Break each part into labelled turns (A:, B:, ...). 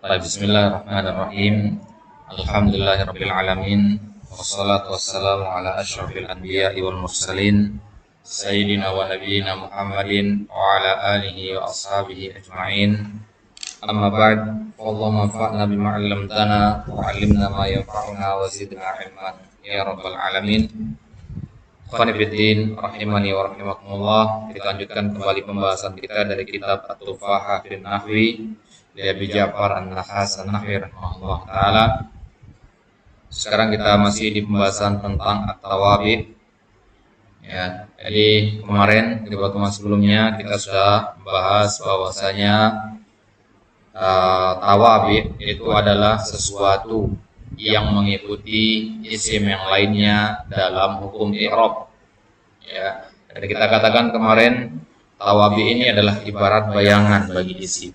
A: Baik, bismillahirrahmanirrahim. Alhamdulillahirabbil alamin. Wassalatu wassalamu ala asyrafil anbiya'i wal mursalin sayyidina wa nabiyyina Muhammadin wa ala alihi wa ashabihi ajma'in. Amma ba'd, Allahumma anfa'na bima 'allamtana wa 'allimna ma yanfa'una wa zidna 'ilman ya rabbal alamin. Ikhwani fiddin, rahimani wa rahimakumullah. Kita lanjutkan kembali pembahasan kita dari kitab At-Tufaha fin Nahwi li Abi Ja'far An-Nahas An-Nahwi rahimahullah taala. Sekarang kita masih di pembahasan tentang at-tawabi. Ya, jadi kemarin di pertemuan sebelumnya kita sudah membahas bahwasanya tawabi itu adalah sesuatu yang mengikuti isim yang lainnya dalam hukum i'rab. Ya, dan kita katakan kemarin tawabi ini adalah ibarat bayangan bagi isim.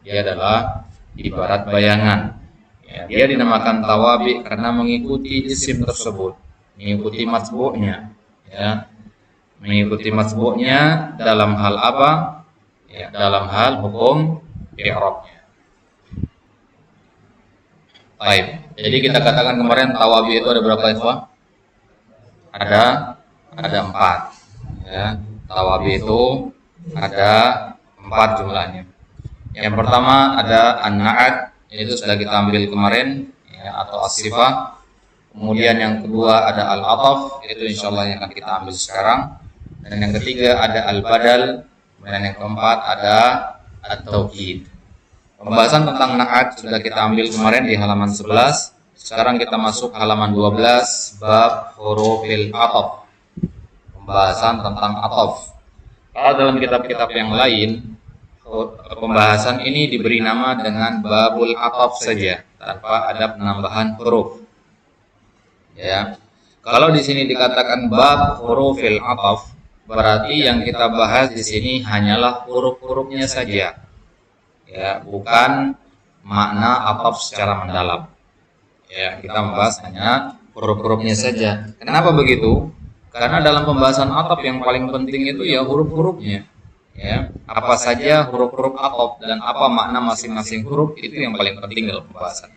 A: Dia adalah ibarat bayangan. Ya, dia dinamakan tawabi karena mengikuti isim tersebut, mengikuti matbu'nya. Ya, mengikuti matbu'nya dalam hal apa? Ya, dalam hal hukum i'rabnya. Baik. Jadi kita katakan kemarin tawabi itu ada berapa ikhwah? Ada 4. Ya, tawabi itu ada 4 jumlahnya. Yang pertama ada an-na'at, itu sudah kita ambil kemarin, ya, atau as-sifah. Kemudian yang kedua ada al-ataf, itu insyaallah yang akan kita ambil sekarang. Dan yang ketiga ada al-badal. Dan yang keempat ada at-taukid. Pembahasan tentang na'at sudah kita ambil kemarin di halaman 11. Sekarang kita masuk halaman 12, bab hurufil ataf. Pembahasan tentang ataf. Kalau dalam kitab-kitab yang lain, pembahasan ini diberi nama dengan babul ataf saja, tanpa ada penambahan huruf. Ya. Kalau di sini dikatakan bab hurufil ataf, berarti yang kita bahas di sini hanyalah huruf-hurufnya saja. Ya, bukan makna ataf secara mendalam. Ya, kita membahas hanya huruf-hurufnya saja. Kenapa begitu? Karena dalam pembahasan ataf yang paling penting itu ya huruf-hurufnya. Ya, apa saja huruf-huruf ataf dan apa makna masing-masing huruf itu yang paling penting dalam pembahasan.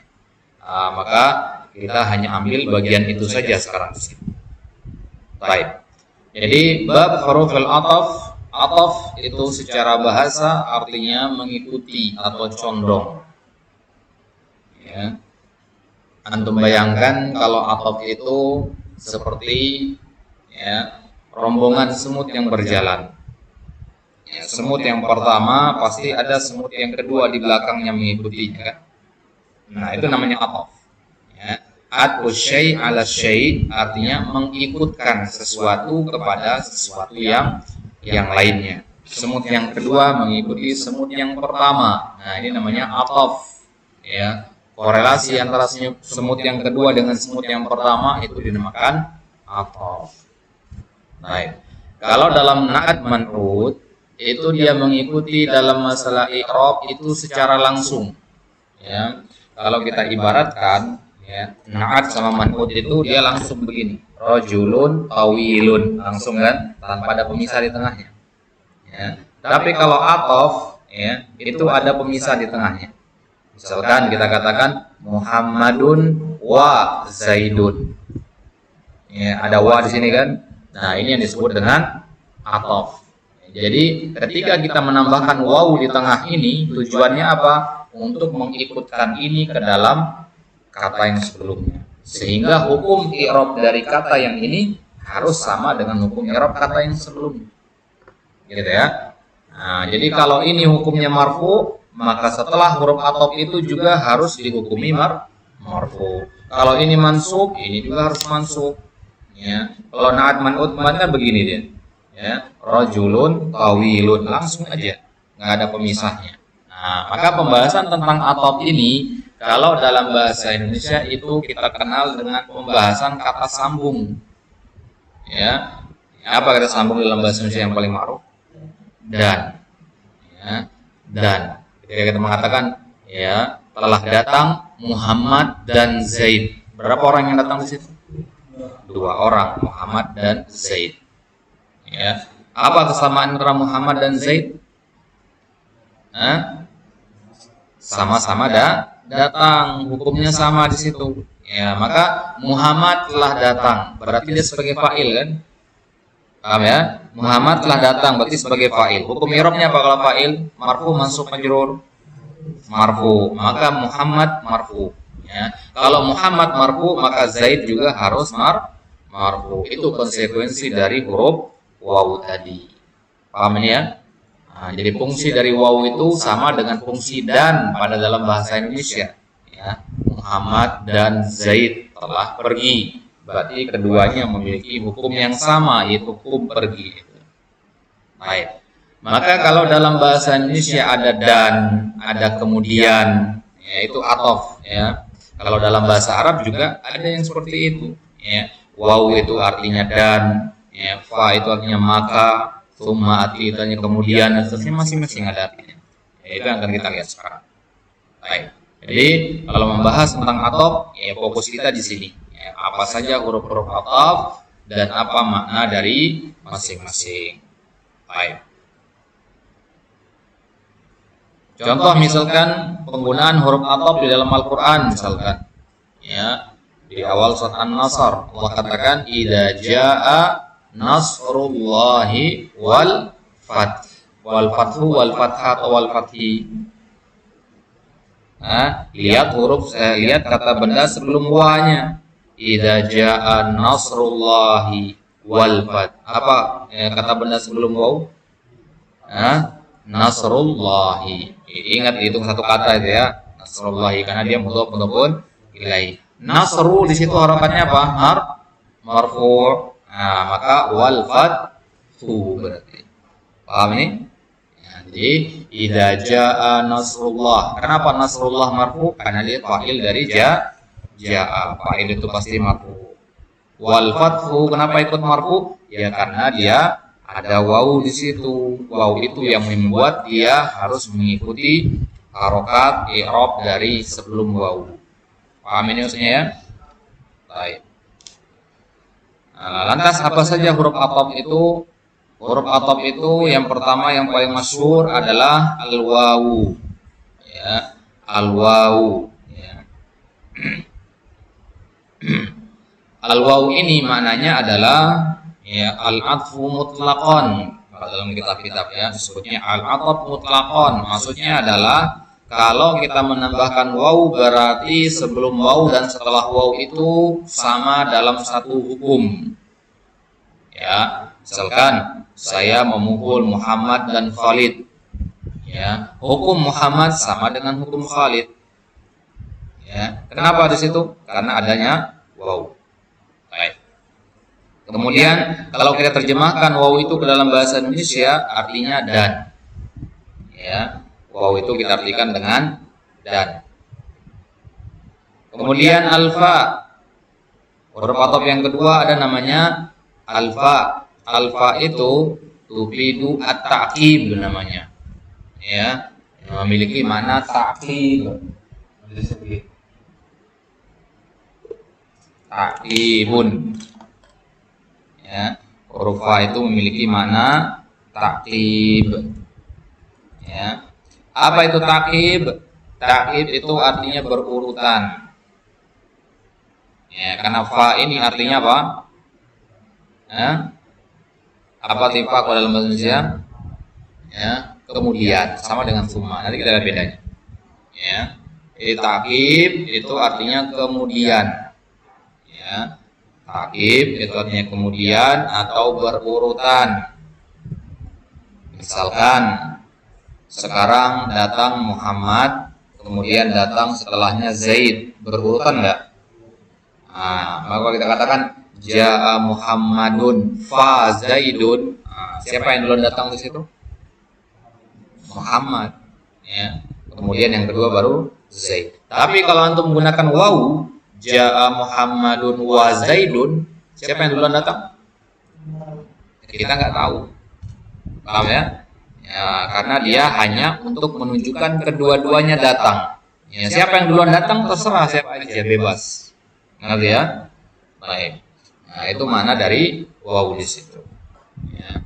A: Maka kita hanya ambil bagian itu saja sekarang di sini. Baik. Jadi bab hurufil ataf, ataf itu secara bahasa artinya mengikuti atau condong. Ya. Antum bayangkan kalau ataf itu seperti ya, rombongan semut yang berjalan. Ya, semut yang pertama pasti ada semut yang kedua di belakangnya mengikutinya kan? Nah, itu namanya ataf. Ya, atfu syai' ala syai' artinya mengikutkan sesuatu kepada sesuatu yang lainnya. Semut yang kedua mengikuti semut yang pertama. Nah, ini namanya ataf. Ya, korelasi antara semut yang kedua dengan semut yang pertama itu dinamakan ataf. Baik. Kalau dalam na'at man'ud itu dia mengikuti dalam masalah i'rab itu secara langsung. Ya, kalau kita ibaratkan ya, na'at sama man'ud itu dia langsung begini. Rajulun tawilun, langsung kan, tanpa ada pemisah di tengahnya. Ya. Tapi kalau ataf ya, itu ada pemisah di tengahnya. Misalkan kita katakan Muhammadun wa Zaidun. Ya, ada wa di sini kan. Nah, ini yang disebut dengan ataf. Jadi ketika kita menambahkan waw di tengah ini, tujuannya apa? Untuk mengikutkan ini ke dalam kata yang sebelumnya. Sehingga hukum i'rab dari kata yang ini harus sama dengan hukum i'rab kata yang sebelumnya. Gitu ya. Nah, jadi kalau ini hukumnya marfu, maka setelah huruf ataf itu juga harus dihukumi marfu. Kalau ini mansub, ini juga harus mansub. Ya. Kalau na'at man'ud kan begini dia. Ya, rajulun tawilun, langsung aja, nggak ada pemisahnya. Nah, maka pembahasan tentang ataf ini kalau dalam bahasa Indonesia itu kita kenal dengan pembahasan kata sambung. Ya, apa kata sambung dalam bahasa Indonesia yang paling ma'ruf? Dan. Ya, dan. Ketika kita mengatakan ya telah datang Muhammad dan Zaid. Berapa orang yang datang di situ? 2 orang, Muhammad dan Zaid. Ya. Apa kesamaan antara Muhammad dan Zaid? sama-sama datang, hukumnya sama di situ. Ya, maka Muhammad telah datang, berarti dia sebagai fa'il kan? Paham ya? Muhammad telah datang berarti sebagai fa'il. Hukum i'rabnya apa kalau fa'il? Marfu, mansub, majrur. Marfu, maka Muhammad marfu. Ya. Kalau Muhammad marfu, maka Zaid juga harus marfu. Itu konsekuensi dari huruf waw tadi. Paham ini ya? Nah, jadi fungsi dari waw itu sama dengan fungsi dan pada dalam bahasa Indonesia. Ya. Muhammad dan Zaid telah pergi. Berarti keduanya memiliki hukum yang sama, yaitu hukum pergi. Baik. Maka kalau dalam bahasa Indonesia ada dan, ada kemudian, yaitu atof. Ya. Kalau dalam bahasa Arab juga ada yang seperti itu. Ya. Waw itu artinya dan, ya. Fa itu artinya maka, summa ati itu artinya kemudian, dan seterusnya masing-masing ada artinya. Ya, itu yang akan kita lihat sekarang. Baik. Jadi kalau membahas tentang atof, ya fokus kita di sini. Ya, apa saja huruf-huruf atof dan apa makna dari masing-masing. Baik. Contoh misalkan penggunaan huruf atof di dalam Al-Qur'an misalkan. Ya, di awal surat An-Nasr Allah katakan idza jaa nasrullahi wal fath. Wal fathu wal fathah wal fathi. Nah, lihat kata benda sebelum wa-nya. Idza jaa nasrullahi wal fath. Apa kata benda sebelum waw? Nasrullahi. Ingat hitung satu kata itu ya, nasrullahi, karena dia mudhof mudhofun ilaih. Nasru di situ harakannya apa? Marfu'. Nah, maka wal fathu berarti. Paham ini? Ya, jadi idza jaa nasrullah. Kenapa nasrullah marfu'? Karena dia fa'il dari jaa. Fa'il itu pasti marfu'. Wal fathu kenapa ikut marfu'? Ya karena dia ada waw di situ. Waw itu yang membuat dia harus mengikuti harokat i'rab dari sebelum waw. Paham ini maksudnya ya? Baik. Nah, lantas apa saja huruf atof itu? Huruf atof itu yang pertama yang paling masyhur adalah al-wawu. Ya, al-wawu. Ya. Al-wawu ini maknanya adalah ya al-atfu mutlaqan. Kalau dalam kitab-kitab ya disebutnya al-atf mutlaqan. Maksudnya adalah kalau kita menambahkan waw berarti sebelum waw dan setelah waw itu sama dalam satu hukum. Ya, misalkan saya memukul Muhammad dan Khalid. Ya, hukum Muhammad sama dengan hukum Khalid. Ya, kenapa di situ? Karena adanya waw. Baik. Kemudian kalau kita terjemahkan waw itu ke dalam bahasa Indonesia artinya dan. Ya, waw itu kita artikan dengan dan. Kemudian alfa. Huruf atof yang kedua ada namanya alfa. Alfa itu tufidu at-ta'qib namanya. Ya, memiliki makna ta'qib. Ta'qibun. Ya, huruf fa itu memiliki makna ta'qib. Ya. Apa itu ta'qib? Ta'qib itu artinya berurutan. Ya, karena fa ini artinya apa? Ya. Apa tifa kalau dalam bahasa Indonesia? Ya, kemudian sama dengan summa. Nanti kita lihat bedanya. Ya. Ta'qib itu artinya kemudian. Ya. Ta'qib itu artinya kemudian atau berurutan. Misalkan sekarang datang Muhammad, kemudian datang setelahnya Zaid, berurutan enggak? Nah, maka kita katakan jaa Muhammadun fa Zaidun. Nah, siapa yang duluan datang di situ? Muhammad. Ya. Kemudian yang kedua baru Zaid. Tapi kalau antum menggunakan waw, jaa Muhammadun wa Zaidun, siapa yang duluan datang? Kita nggak tahu. Paham ya? Ya, karena dia hanya untuk menunjukkan kedua-duanya datang. Ya, siapa yang duluan datang terserah siapa aja, bebas. Ngerti ya? Baik. Nah, itu mana dari waw di situ. Ya.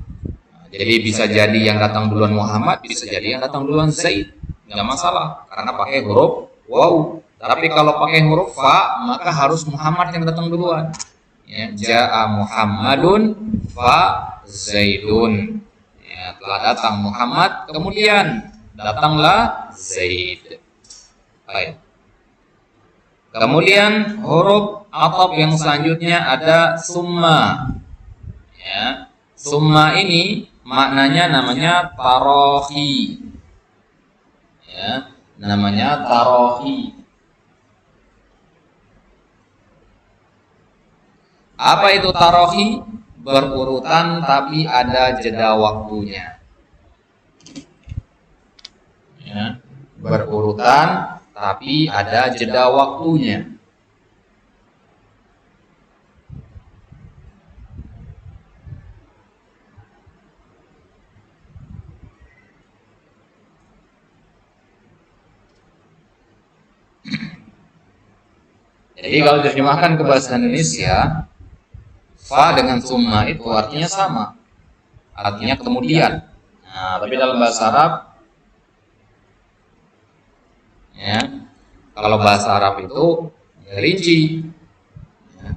A: Nah, jadi bisa jadi yang datang duluan Muhammad, bisa jadi yang datang duluan Zaid. nggak masalah karena pakai huruf waw. Tapi kalau pakai huruf fa maka harus Muhammad yang datang duluan. Ya, ja'a Muhammadun fa Zaidun. Ya, telah datang Muhammad, kemudian datanglah Zaid. Baik. Kemudian huruf ataf yang selanjutnya ada summa. Ya, summa ini maknanya namanya tarohi. Ya, namanya tarohi. Apa itu tarohi? Berurutan tapi ada jeda waktunya. Ya, berurutan tapi ada jeda waktunya. Jadi kalau diterjemahkan ke bahasa Indonesia, fa dengan summa itu artinya sama, artinya kemudian. Nah, tapi dalam bahasa Arab, ya, kalau bahasa Arab itu rinci. Ya,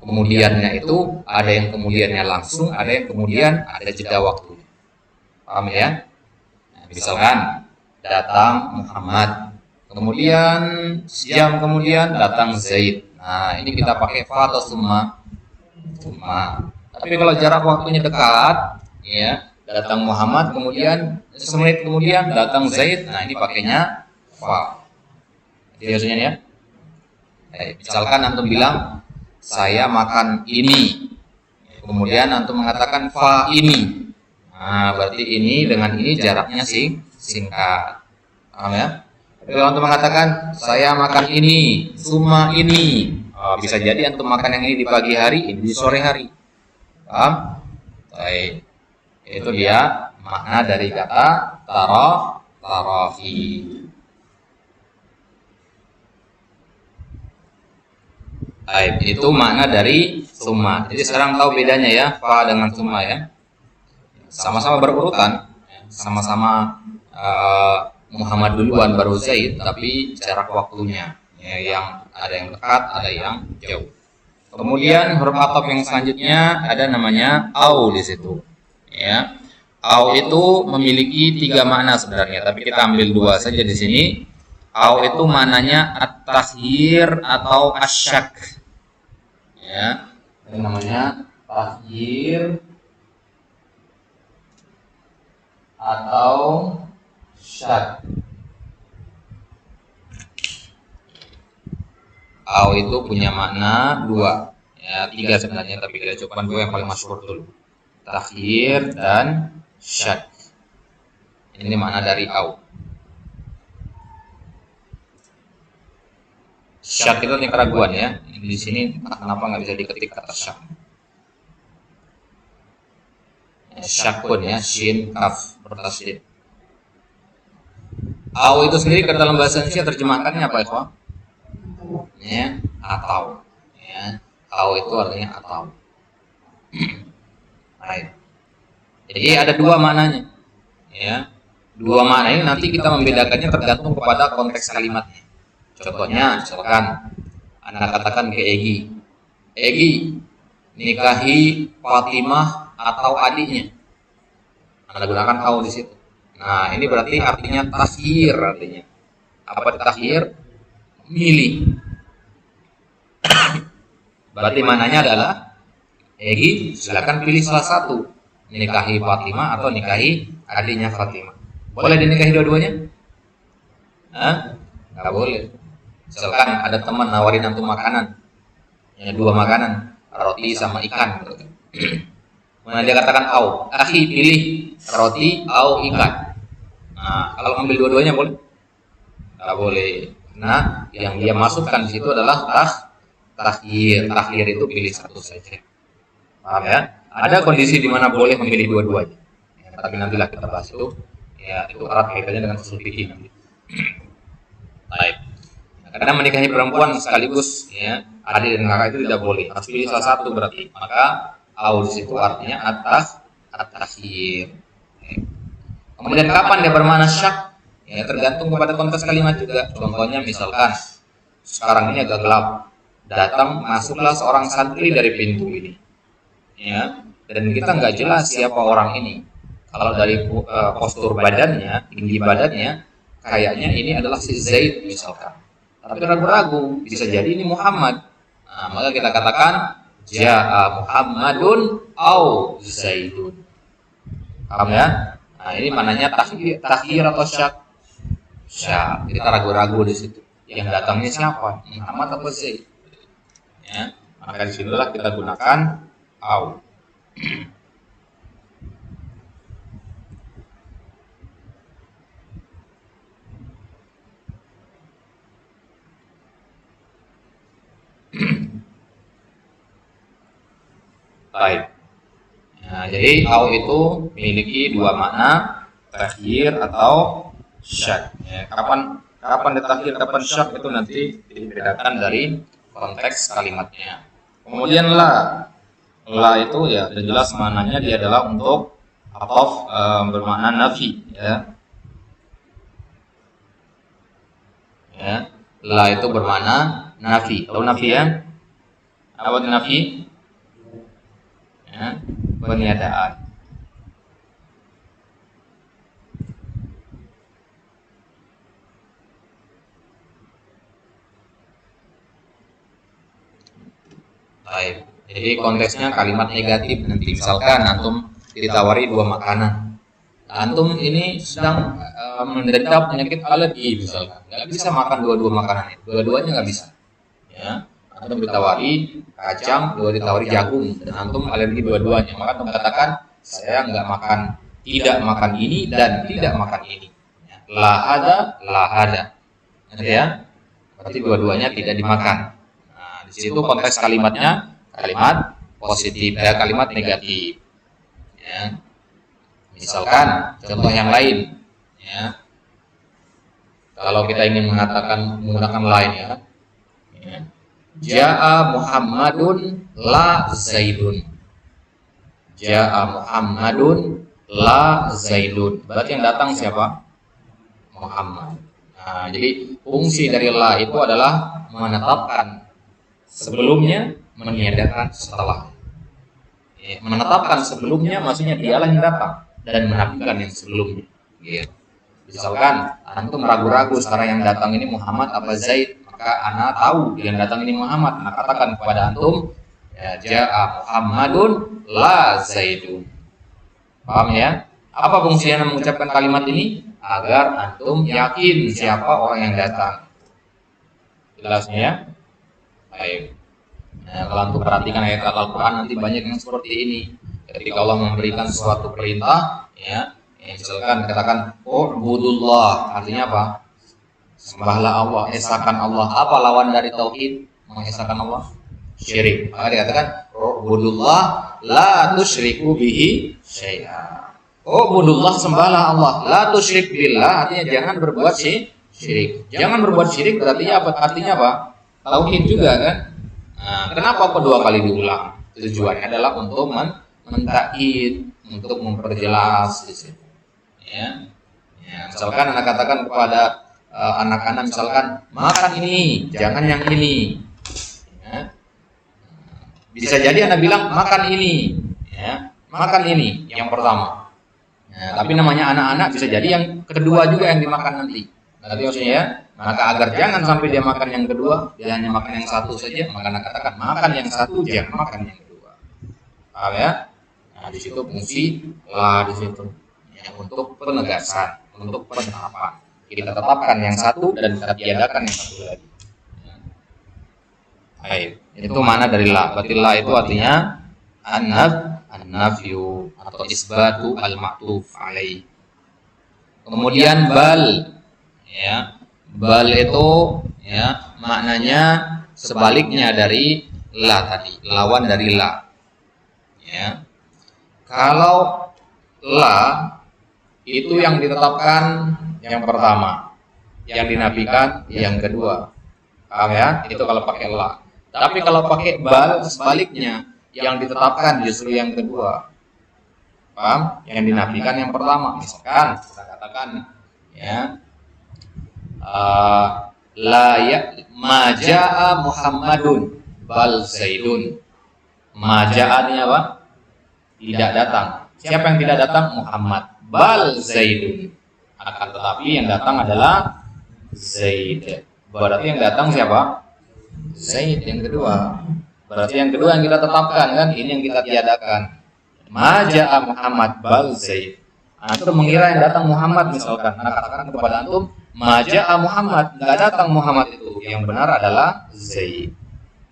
A: kemudiannya itu ada yang kemudiannya langsung, ada yang kemudian ada jeda waktu. Paham ya? Nah, misalkan datang Muhammad, kemudian sejam kemudian datang Zaid. Nah, ini kita pakai fa atau summa. Summa. Tapi kalau jarak waktunya dekat, ya, datang Muhammad kemudian semenit kemudian datang Zaid. Nah, ini pakainya fa. Biasanya ya. Misalkan antum bilang saya makan ini. Kemudian antum mengatakan fa ini. Nah, berarti ini dengan ini jaraknya singkat. Paham ya? Tapi kalau antum mengatakan saya makan ini, summa ini. Bisa jadi antum makan yang ini di pagi hari, ini di sore hari. Paham? Baik. Itu dia makna dari kata tarohi. Baik, itu makna dari summa. Jadi sekarang tahu bedanya ya, fa dengan summa ya. Sama-sama berurutan, sama-sama Muhammad duluan baru Zaid, tapi jarak waktunya ya, yang ada yang dekat, ada yang jauh. Kemudian huruf ataf yang selanjutnya ada namanya au di situ. Ya, au itu memiliki 3 makna sebenarnya, tapi kita ambil 2 saja di sini. Au itu maknanya at-tahyir atau asyak. Ya, ini namanya tahyir atau syak. Au itu punya makna 2, ya 3 sebenarnya, tapi kita coba 2 yang paling masyhur dulu. Takhir dan syak. Ini makna dari au. Syak itu artinya keraguan ya. Di sini kenapa nggak bisa diketik kata syak? Syakun ya, shin kaf bertasydid. Au itu sendiri ke dalam bahasa Indonesia terjemahkannya apa ya? Ya, atau. Ya, au itu artinya atau. Baik. Jadi ada 2 maknanya. Ya, 2 makna ini nanti kita membedakannya tergantung kepada konteks kalimatnya. Contohnya, misalkan Anda katakan ke Egi, Egi nikahi Fatimah atau adiknya. Anda gunakan au di situ. Nah, ini berarti artinya takhir artinya. Apa takhir? Milih. Berarti mananya adalah Egi silakan pilih salah satu, nikahi Fatimah atau nikahi adiknya Fatimah. Boleh dinikahi dua-duanya? Nggak boleh. Misalkan ada teman nawarin antum makanan, ya 2 makanan, roti sama ikan. Kemudian dia katakan au, akhi pilih roti au ikan. Nah, kalau ambil dua-duanya boleh? Nggak boleh. Nah, yang dia masukkan di situ adalah takhir. Takhir itu pilih satu saja. Paham ya? Ada kondisi di mana boleh memilih dua-duanya. Ya, tapi nantilah kita bahas itu. Ya, itu erat kaitannya dengan usul fikih nanti. Baik. Nah, karena menikahi perempuan sekaligus ya, adik dan kakak itu tidak boleh. Harus pilih salah satu berarti. Maka au di situ artinya atas at-takhir. Kemudian kapan dia bermakna syak? Ya, tergantung kepada konteks kalimat juga. Contohnya misalkan sekarang ini agak gelap, datang masuklah seorang santri dari pintu ini, ya, dan kita nggak jelas siapa orang ini. Kalau dari postur badannya, tinggi badannya, kayaknya ini adalah si Zaid misalkan. Tapi ragu-ragu, bisa jadi ini Muhammad. Nah, maka kita katakan Ja'a Muhammadun au Zaidun. Paham ya? Nah, ini mananya takhir atau syak. Syak. Kita ragu-ragu di situ. Yang datangnya siapa? Muhammad atau Zaid? Ya, maka disinilah kita gunakan au. Baik. Nah, jadi au itu memiliki dua makna, takhir atau syak. Ya, kapan ditakhir, kapan syak itu nanti dibedakan dari konteks kalimatnya. Kemudian la itu ya sudah jelas maknanya, dia adalah untuk ataf, bermakna nafi, ya. Ya, la itu bermakna nafi. Tahu nafi ya? Apa itu nafi? Ya, peniadaan. Baik. Jadi konteksnya kalimat negatif. Nanti misalkan antum ditawari dua makanan. Antum ini sedang menderita penyakit alergi misalkan, nggak bisa makan dua-dua makanan itu, dua-duanya nggak bisa. Ya, antum ditawari kacang, ditawari jagung, dan antum alergi dua-duanya, maka antum katakan saya nggak makan, tidak makan ini dan tidak makan ini. Ya, la ada, ya, berarti dua-duanya tidak dimakan. Nah, di situ konteks kalimatnya kalimat positif, kalimat negatif. Ya. Misalkan contoh yang lain, ya. Kalau kita ingin menggunakan lain, ya. Ja'a Muhammadun la Zaidun. Ja'a Muhammadun la Zaidun. Berarti yang datang siapa? Muhammad. Nah, jadi fungsi dari la itu adalah menetapkan sebelumnya, meniadakan setelah. Ya, menetapkan sebelumnya maksudnya dialah yang datang, dan menafikan yang sebelumnya. Gitu. Misalkan antum ragu-ragu sekarang yang datang ini Muhammad apa Zaid, maka ana tahu yang datang ini Muhammad. Nah, katakan kepada antum, ya, Ja'a Muhammadun la Zaidun. Paham ya? Apa fungsinya mengucapkan kalimat ini? Agar antum yakin siapa orang yang datang. Jelasnya ya? Baik. Nah, kalau antum perhatikan ayat Al-Quran nanti banyak yang seperti ini. Ketika Allah memberikan suatu perintah, ya, misalkan katakan ubudullah, artinya apa? Sembahlah Allah, esakan Allah. Apa lawan dari tauhid? Mengesahkan Allah? Syirik. Maka dikatakan ubudullah la tusyriku bihi syai'a. Ubudullah, sembahlah Allah, la tusyrik billah, artinya jangan berbuat syirik. Jangan berbuat syirik berarti apa? Artinya apa? Tauhid juga kan? Nah, kenapa kedua kali diulang? Tujuannya adalah untuk mentakkid, untuk memperjelas di situ. Ya. Ya, misalkan anak katakan kepada anak-anak misalkan makan ini, jangan yang ini. Ya. Bisa jadi anak bilang makan ini, ya, makan ini yang pertama. Ya, tapi namanya anak-anak bisa jadi yang kedua juga yang dimakan nanti. Berarti maksudnya ya, maka agar jangan sampai dia makan yang kedua, dia hanya makan yang satu saja, maka anak katakan makan yang satu, jangan makan yang kedua. Paham ya? Nah, di situ fungsi lah di situ. Ya, untuk penegasan, untuk penetapan. Kita tetapkan yang satu dan kita tiadakan yang satu lagi. Ya. Baik, itu mana dari la. Berarti la itu artinya an-nafyu atau isbatu al-ma'tuf alaih. Kemudian bal, ya, bal itu ya maknanya sebaliknya dari la tadi, lawan dari la. Ya. Kalau la itu yang ditetapkan yang pertama, yang dinafikan yang kedua. Paham ya? Itu kalau pakai la. Tapi kalau pakai bal sebaliknya, yang ditetapkan justru yang kedua. Paham? Yang dinafikan yang pertama. Misalkan kita katakan ya, La ya ma jaa Muhammadun bal Zaidun. Ma jaa-nya apa? Tidak datang. Siapa yang tidak datang? Muhammad. Bal Zaidun. Akan tetapi yang datang adalah Zaid. Berarti yang datang siapa? Zaid yang kedua. Berarti yang kedua yang kita tetapkan kan, ini yang kita tiadakan. Ma jaa Muhammad bal Zaid. Antum mengira yang datang Muhammad misalkan. Nah, katakan kepada antum, ma jaa Muhammad, enggak datang Muhammad itu. Yang benar adalah Zaid.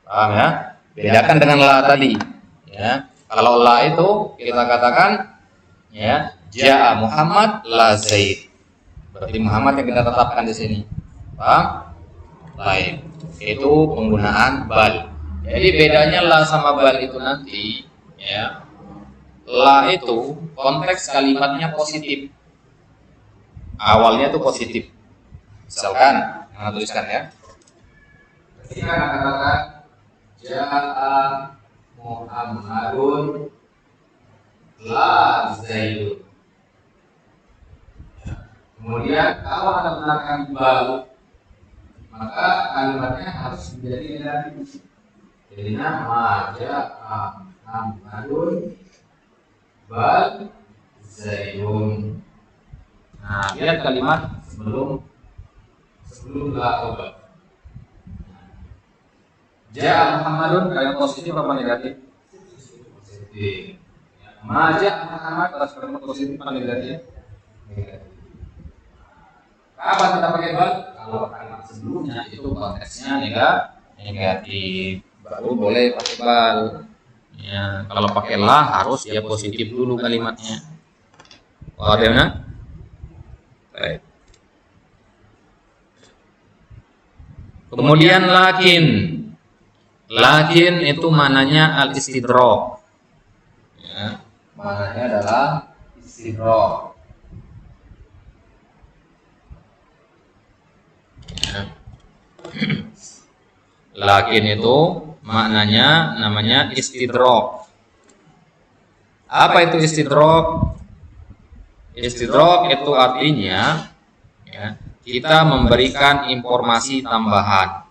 A: Paham ya? Bedakan dengan la tadi. Ya. Kalau la itu kita katakan ya, jaa Muhammad la Zaid. Berarti Muhammad yang kita tetapkan di sini. Paham? Baik. Itu penggunaan bal. Jadi bedanya la sama bal itu nanti ya. La itu konteks kalimatnya positif. Awalnya itu positif. Misalkan, yang tuliskan ya. Ketika katakan jaa Muhammadun la Zaidun. Kemudian kalau Anda menggunakan bal, maka kalimatnya harus menjadi negatif. Jadinya ma jaa Muhammadun bal Zaidun. Nah, lihat kalimat sebelum la atau bal. Jaa Muhammadun kalimat positif apa negatif? Positif. Ma jaa Muhammad kalimat positif apa negatif? Negatif. Kapan kita pakai bal? Kalau kalimat sebelumnya itu konteksnya negatif, baru boleh pakai bal. Ya, kalau pakai la harus dia positif dulu kalimatnya. Wadah. Baik. Kemudian lakin. Lakin itu mananya al-istidrak. Ya, mananya adalah istidrak. Ya. Lakin itu maknanya namanya istidrak. Apa itu istidrak? Istidrak itu artinya ya, kita memberikan informasi tambahan,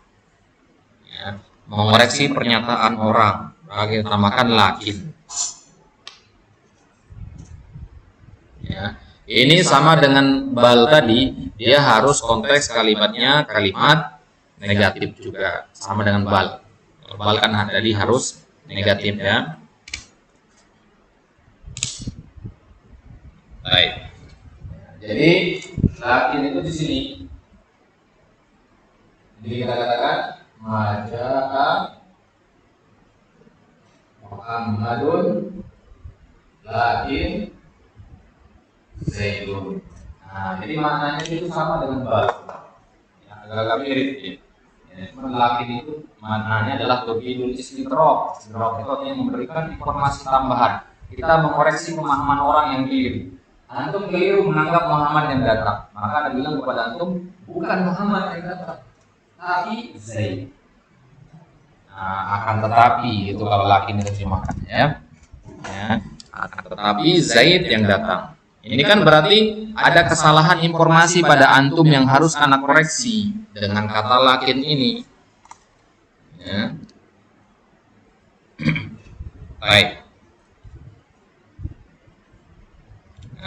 A: ya, mengoreksi pernyataan orang. Kita namakan lakin. Ya, ini sama dengan bal tadi, dia harus konteks kalimatnya kalimat negatif juga, sama dengan bal. Bal kan tadi harus negatif ya. Baik. Jadi lakin itu di sini. Jadi kita katakan ma jaa Muhammadun lakin Zaidun. Nah, jadi maknanya itu sama dengan bal. Ya, agak-agak mirip ya. Lakin itu maknanya adalah tufidul istidrak. Istidrak itu artinya memberikan informasi tambahan. Kita mengoreksi pemahaman orang yang keliru. Antum keliru menganggap Muhammad yang datang, maka Anda bilang kepada antum, bukan Muhammad yang datang, tapi Zaid. Nah, akan tetapi itu kalau lakin diterjemahkan ya. Ya, akan tetapi Zaid yang datang. Ini kan berarti ada kesalahan informasi pada antum yang harus Anda koreksi dengan kata lakin ini. Ya. Baik.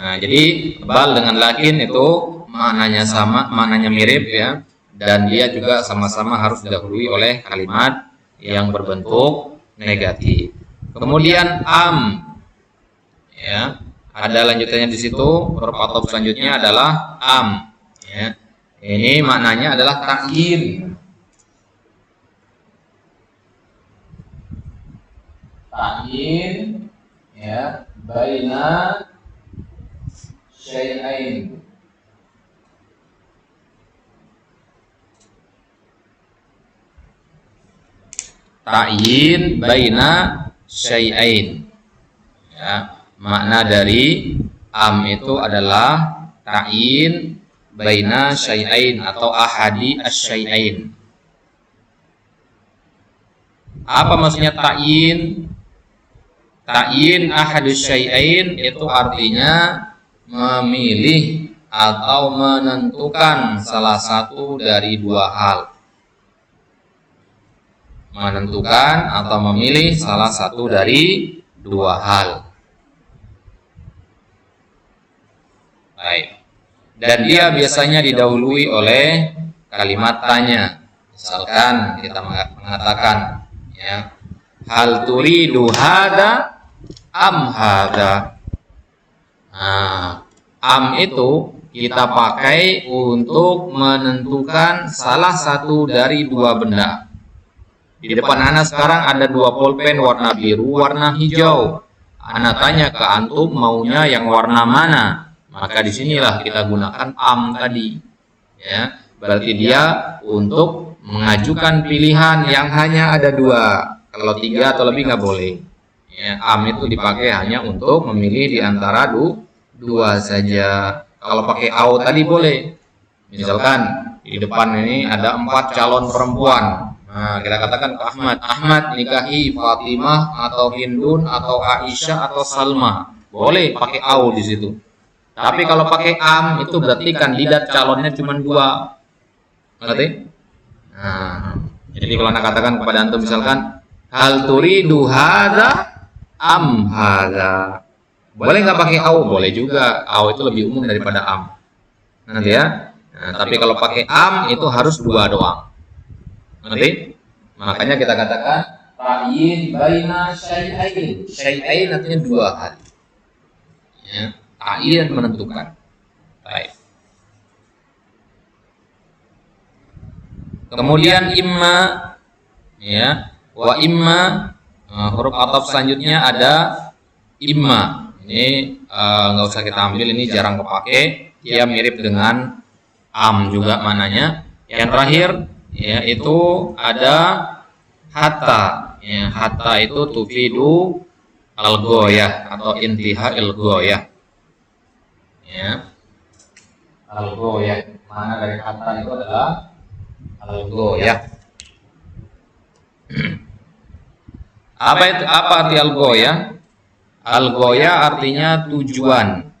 A: Nah, jadi bal dengan lakin itu maknanya sama, maknanya mirip ya, dan dia juga sama-sama harus didahului oleh kalimat yang berbentuk negatif. Kemudian ya, ada lanjutannya di situ. Huruf atop selanjutnya adalah ya. Ini maknanya adalah ta'yin. Ta'yin ya, baina syai'ain. Ta'yin baina syai'ain. Ya, makna dari itu adalah ta'yin baina syai'ain atau ahadi asy-syai'ain. Apa maksudnya ta'yin? Ta'yin ahadus syai'ain itu artinya memilih atau menentukan salah satu dari dua hal. Menentukan atau memilih salah satu dari dua hal. Baik. Dan dia biasanya didahului oleh kalimat tanya. Misalkan kita mengatakan, ya, hal turidu hada am hada. Nah, am itu kita pakai untuk menentukan salah satu dari dua benda. Di depan Ana sekarang ada dua pulpen warna biru, warna hijau. Ana tanya ke antum maunya yang warna mana? Maka disinilah kita gunakan am tadi. Ya, berarti dia untuk mengajukan pilihan yang hanya ada dua. Kalau tiga atau lebih nggak boleh. Ya, am itu dipakai hanya untuk memilih di antara dua saja. Kalau pakai au tadi boleh. Misalkan di depan ini ada 4 calon perempuan. Nah, kita katakan ke Ahmad, Ahmad nikahi Fatimah atau Hindun atau Aisyah atau Salma. Boleh pakai au di situ. Tapi kalau pakai am itu berarti kandidat calonnya cuma 2. Ngerti? Nah, jadi kalau Anda katakan kepada antum misalkan hal turidu hadza am hadza. Boleh nggak pakai au? Boleh juga. Au itu lebih umum daripada am. Nanti ya. Nah, tapi kalau pakai am itu harus 2 doang. Nanti, makanya kita katakan ta'yin baina syai'ain. Syai'ain artinya 2 hal. Ya, ta'yin menentukan. Baik. Kemudian imma, ya, wa imma, huruf ataf selanjutnya ada imma. Ini nggak usah kita ambil, ini jarang kepake. Dia mirip dengan am juga mananya. Yang terakhir, ya, itu ada hatta. Ya, hatta itu tufidu al-ghoyah atau intiha al-ghoyah. Ya. Al-ghoyah. Mana dari hatta itu adalah al-ghoyah. Apa arti al-ghoyah? Al-ghoyah artinya tujuan.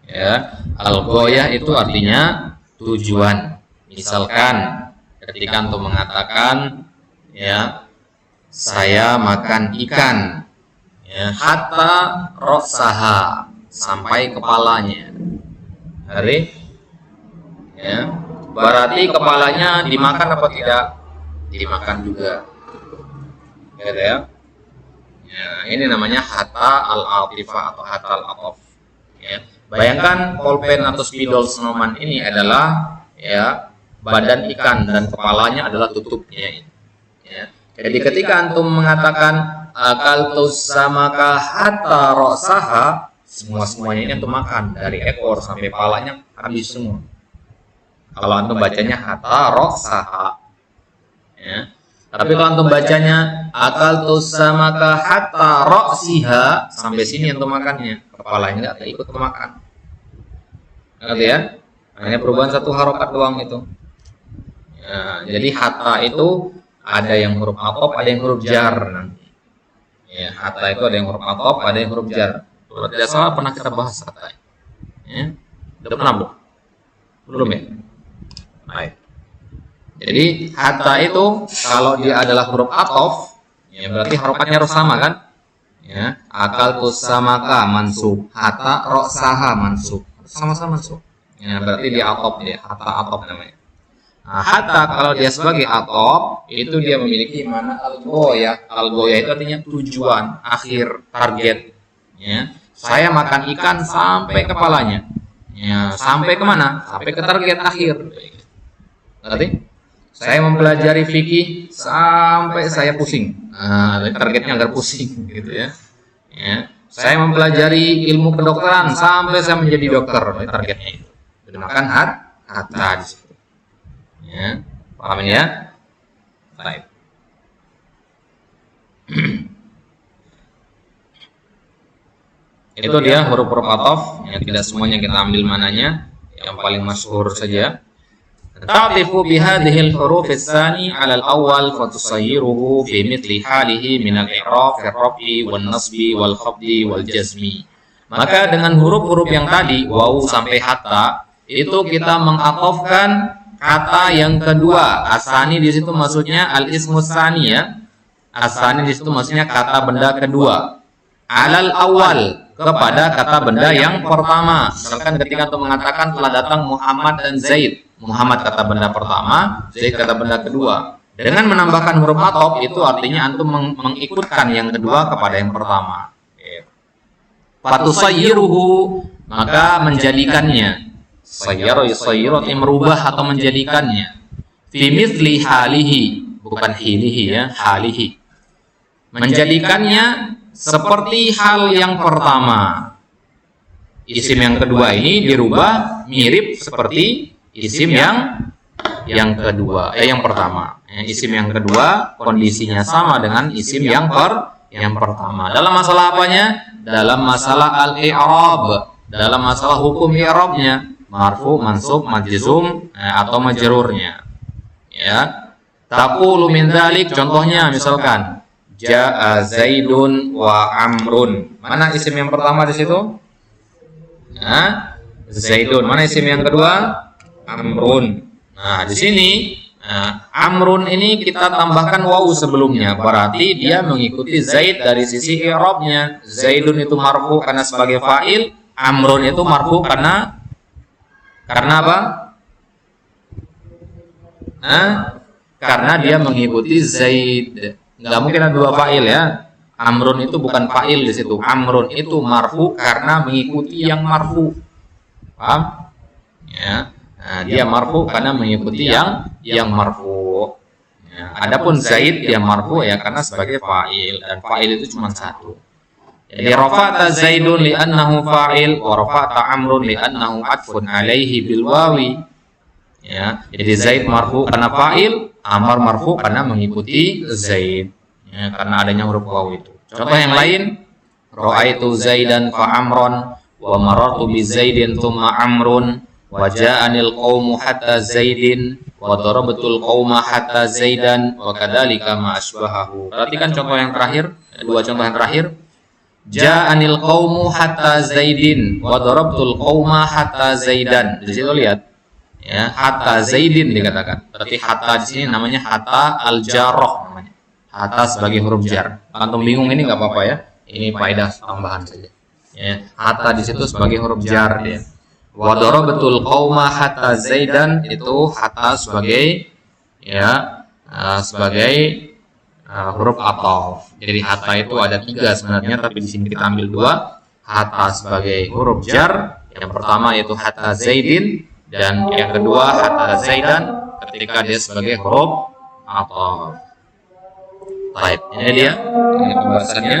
A: Ya, al-ghoyah itu artinya tujuan. Misalkan ketika antum mengatakan, ya, saya makan ikan, ya, hatta roksaha, sampai kepalanya. Hari, ya, berarti kepalanya dimakan apa tidak? Dimakan juga. Gitu ya. Ya, ini namanya hatta al-atifah atau hatta al-ataf. Ya. Bayangkan pulpen atau spidol Snowman ini adalah, ya, badan ikan dan kepalanya adalah tutupnya. Ya. Jadi ketika antum mengatakan akaltus samaka hatta roksaha, semuanya ini antum makan dari ekor sampai kepalanya habis semua. Kalau antum bacanya hatta roksaha, ya. Tapi kalau antum bacanya akaltus samaka hatta roksiha, sampai sini antum makannya, kepalanya nggak ikut kemakan. Ngerti ya? Hanya perubahan satu harokat doang itu. Ya, jadi hatta itu ada yang huruf atop, ada yang huruf jar nanti. Ya, hatta itu ada yang huruf atop, ada yang huruf jar. Kalau tidak salah pernah kita bahas hatta. Ya, udah pernah belum? Belum ya? Baik. Jadi hatta itu kalau dia adalah huruf atop, ya berarti harokatnya harus sama kan? Ya, akaltus samaka mansub, hatta roksaha mansub, sama-sama mansub. Ya, berarti dia atop, dia hatta atop namanya. Nah, hatta kalau dia sebagai atop itu dia memiliki mana al-ghoyah. Al-ghoyah itu artinya tujuan, akhir, target. Ya, saya makan ikan sampai kepalanya. Ya, sampai kemana? Sampai ke target akhir. Berarti saya mempelajari fikih sampai saya pusing. Nah, targetnya agar pusing, gitu ya. Ya, saya mempelajari ilmu kedokteran sampai saya menjadi dokter. Targetnya itu. Gunakan hatta di situ. Ya, paham ini ya? Baik. Itu dia huruf-huruf ataf. Yang tidak semuanya kita ambil mananya, yang paling masyhur saja. تعطف بهذه الحروف الثاني على الأول فتصيره في مثل حاله من الإعراب في الرفع والنصب والخفض والجزم. Maka dengan huruf-huruf yang tadi wawu sampai hatta itu kita mengatofkan kata yang kedua. Asani di situ maksudnya al-ismus tsani ya. Asani di situ maksudnya kata benda kedua. Alal awal kepada kata benda yang pertama. Misalkan ketika untuk mengatakan telah datang Muhammad dan Zaid. Muhammad kata benda pertama, Zaid kata benda kedua. Dengan menambahkan huruf atop itu artinya antum mengikutkan yang kedua kepada yang pertama. Fatusayyiruhu, maka menjadikannya. Sayyaru yusayyiru, merubah atau menjadikannya. Fi mithli halihi, bukan hilihi ya, halihi. Menjadikannya seperti hal yang pertama. Isim yang kedua ini dirubah mirip seperti isim yang kedua, yang pertama. Isim yang kedua kondisinya sama dengan isim yang pertama. Dalam masalah apanya? Dalam masalah al-i'rab, dalam masalah hukum i'rabnya, marfu, mansub, majzum atau majrurnya. Ya. Taqulu min dzalik, contohnya misalkan Ja'a Zaidun wa Amrun. Mana isim yang pertama di situ? Nah, Zaidun. Mana isim yang kedua? Amrun. Nah, di sini Amrun ini kita tambahkan wawu sebelumnya. Berarti dia mengikuti Zaid dari sisi i'rabnya. Zaidun itu marfu karena sebagai fa'il, Amrun itu marfu karena apa? Karena dia mengikuti Zaid. Nggak mungkin ada dua fa'il ya. Amrun itu bukan fa'il di situ. Amrun itu marfu karena mengikuti yang marfu. Paham? Ya. Nah, dia marfu karena mengikuti yang marfu. Ya. Adapun Zaid dia marfu ya karena sebagai fa'il, dan fa'il itu cuma satu. Jadi rafa'ta Zaidun li'annahu fa'il wa rafa'ta Amrun li'annahu atfun alaihi bil wawi. Ya, jadi Zaid marfu karena fa'il, Amr marfu karena mengikuti Zaid. Ya, karena adanya huruf waw itu. Contoh yang lain, ra'aitu Zaidan fa Amron wa marartu bi Zaidin tsumma Amrun wa ja'anil qaumu hatta Zaidin wa darabtul qauma hatta Zaidan wa kadzalika ma asbahahu. Perhatikan contoh yang terakhir, dua contoh yang terakhir. Ja'anil qaumu hatta Zaidin wa darabtul qauma hatta Zaidan. Di situ lihat ya, hatta Zaidin dikatakan. Berarti hatta di sini namanya hatta al-jarrah namanya. Hatta sebagai huruf jar. Antum bingung ini nggak apa-apa ya. Ini faedah tambahan saja. Ya, hatta di situ sebagai huruf jar ya. Wa darabatul qauma hatta Zaidan itu hatta sebagai ya sebagai huruf ataf. Jadi hatta itu ada tiga sebenarnya, tapi di sini kita ambil dua. Hatta sebagai huruf jar. Yang pertama yaitu hatta Zaidin, dan yang kedua hatta Zaidan ketika dia sebagai huruf ataf. Baik, ini dia pembahasannya.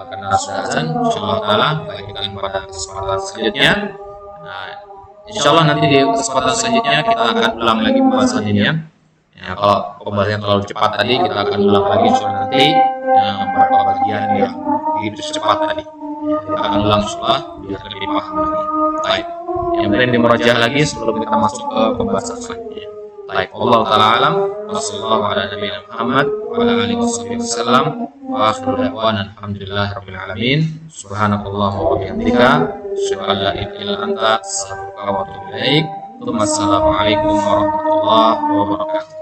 A: Karena sudah azan, insyaallah taala kita pada kesempatan selanjutnya. Insyaallah nanti di kesempatan selanjutnya kita akan ulang lagi pembahasan ini ya. Kalau pembahasannya terlalu cepat tadi, kita akan ulang lagi insyaallah nanti beberapa bagian yang begitu cepat tadi. Kita akan ulang insyaallah biar lebih paham lagi. Baik. Yang penting dimurajah lagi sebelum kita masuk ke pembahasan selanjutnya. Baik, Allah taala alam. Wassallallahu ala nabiyina Muhammad wa ala alihi wasallam. Wa akhiru da'wana alhamdulillahirabbil alamin. Subhanakallahumma wa bihamdika asyhadu an la ilaha illa anta astaghfiruka wa atubu ilaik. Assalamualaikum warahmatullahi wabarakatuh.